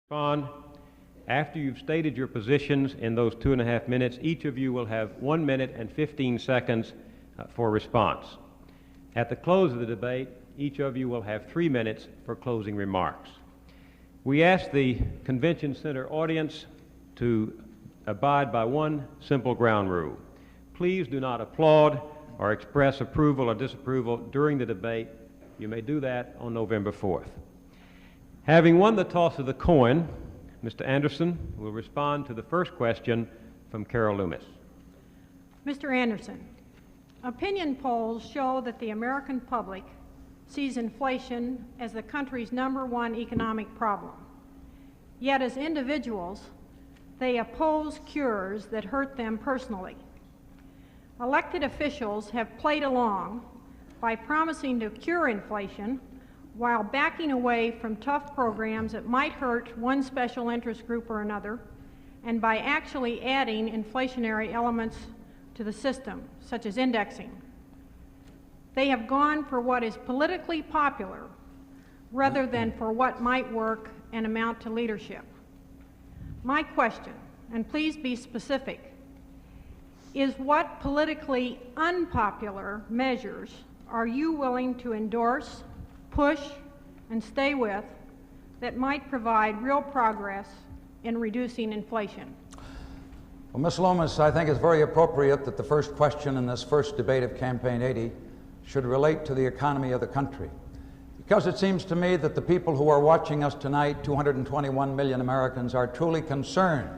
respond. After you've stated your positions in those 2.5 minutes, each of you will have 1 minute and 15 seconds for response. At the close of the debate, each of you will have 3 minutes for closing remarks. We ask the Convention Center audience to abide by one simple ground rule. Please do not applaud or express approval or disapproval during the debate. You may do that on November 4th. Having won the toss of the coin, Mr. Anderson will respond to the first question from Carol Loomis. Mr. Anderson, opinion polls show that the American public sees inflation as the country's #1 economic problem. Yet as individuals, they oppose cures that hurt them personally. Elected officials have played along by promising to cure inflation while backing away from tough programs that might hurt one special interest group or another, and by actually adding inflationary elements to the system, such as indexing. They have gone for what is politically popular rather than for what might work and amount to leadership. My question, and please be specific, is what politically unpopular measures are you willing to endorse, push, and stay with that might provide real progress in reducing inflation? Well, Ms. Loomis, I think it's very appropriate that the first question in this first debate of Campaign 80 should relate to the economy of the country. Because it seems to me that the people who are watching us tonight, 221 million Americans, are truly concerned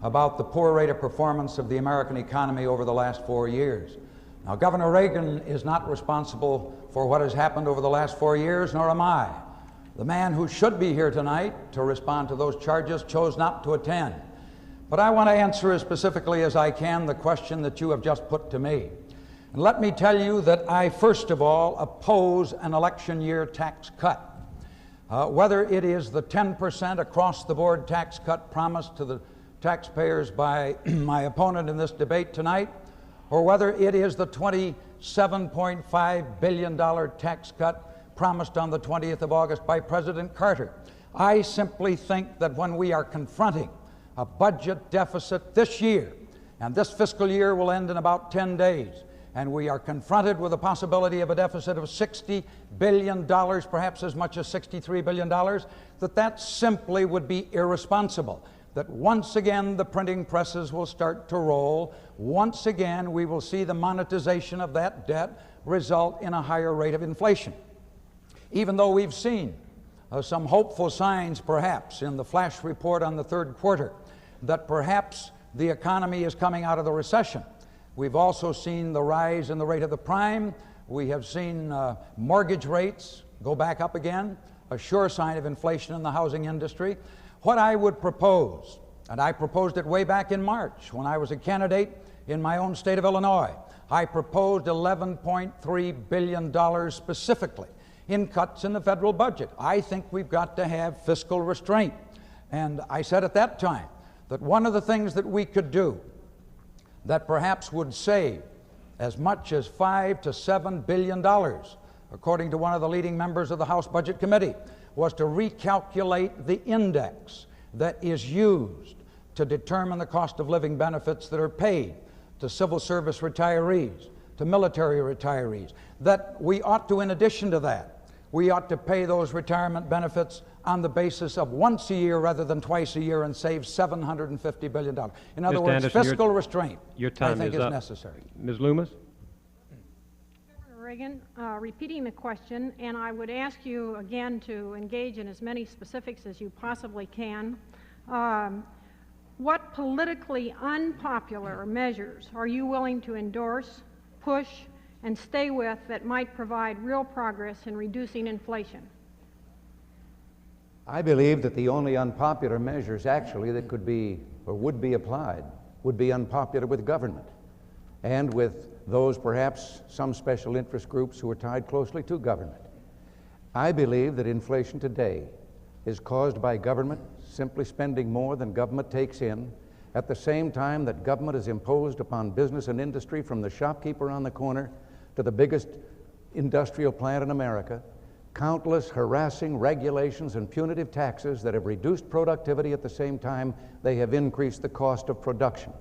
about the poor rate of performance of the American economy over the last 4 years. Now, Governor Reagan is not responsible for what has happened over the last 4 years, nor am I. The man who should be here tonight to respond to those charges chose not to attend. But I want to answer as specifically as I can the question that you have just put to me. And let me tell you that I, first of all, oppose an election year tax cut. Whether it is the 10% across-the-board tax cut promised to the taxpayers by my opponent in this debate tonight, or whether it is the $27.5 billion tax cut promised on the 20th of August by President Carter. I simply think that when we are confronting a budget deficit this year, and this fiscal year will end in about 10 days, and we are confronted with the possibility of a deficit of $60 billion, perhaps as much as $63 billion, that simply would be irresponsible. That once again the printing presses will start to roll. Once again we will see the monetization of that debt result in a higher rate of inflation. Even though we've seen some hopeful signs perhaps in the flash report on the third quarter that perhaps the economy is coming out of the recession, we've also seen the rise in the rate of the prime. We have seen mortgage rates go back up again, a sure sign of inflation in the housing industry. What I would propose, and I proposed it way back in March when I was a candidate in my own state of Illinois, I proposed $11.3 billion specifically in cuts in the federal budget. I think we've got to have fiscal restraint. And I said at that time that one of the things that we could do that perhaps would save as much as $5 to $7 billion, according to one of the leading members of the House Budget Committee, was to recalculate the index that is used to determine the cost of living benefits that are paid to civil service retirees, to military retirees. That we ought to, in addition to that, we ought to pay those retirement benefits on the basis of once a year rather than twice a year and save $750 billion. In other words, Anderson, fiscal restraint, your time I think, is is necessary. Ms. Loomis? Governor Reagan, repeating the question, and I would ask you again to engage in as many specifics as you possibly can. What politically unpopular measures are you willing to endorse, push, and stay with that might provide real progress in reducing inflation? I believe that the only unpopular measures actually that could be or would be applied would be unpopular with government and with those perhaps some special interest groups who are tied closely to government. I believe that inflation today is caused by government simply spending more than government takes in, at the same time that government is imposed upon business and industry, from the shopkeeper on the corner to the biggest industrial plant in America, countless harassing regulations and punitive taxes that have reduced productivity at the same time they have increased the cost of production.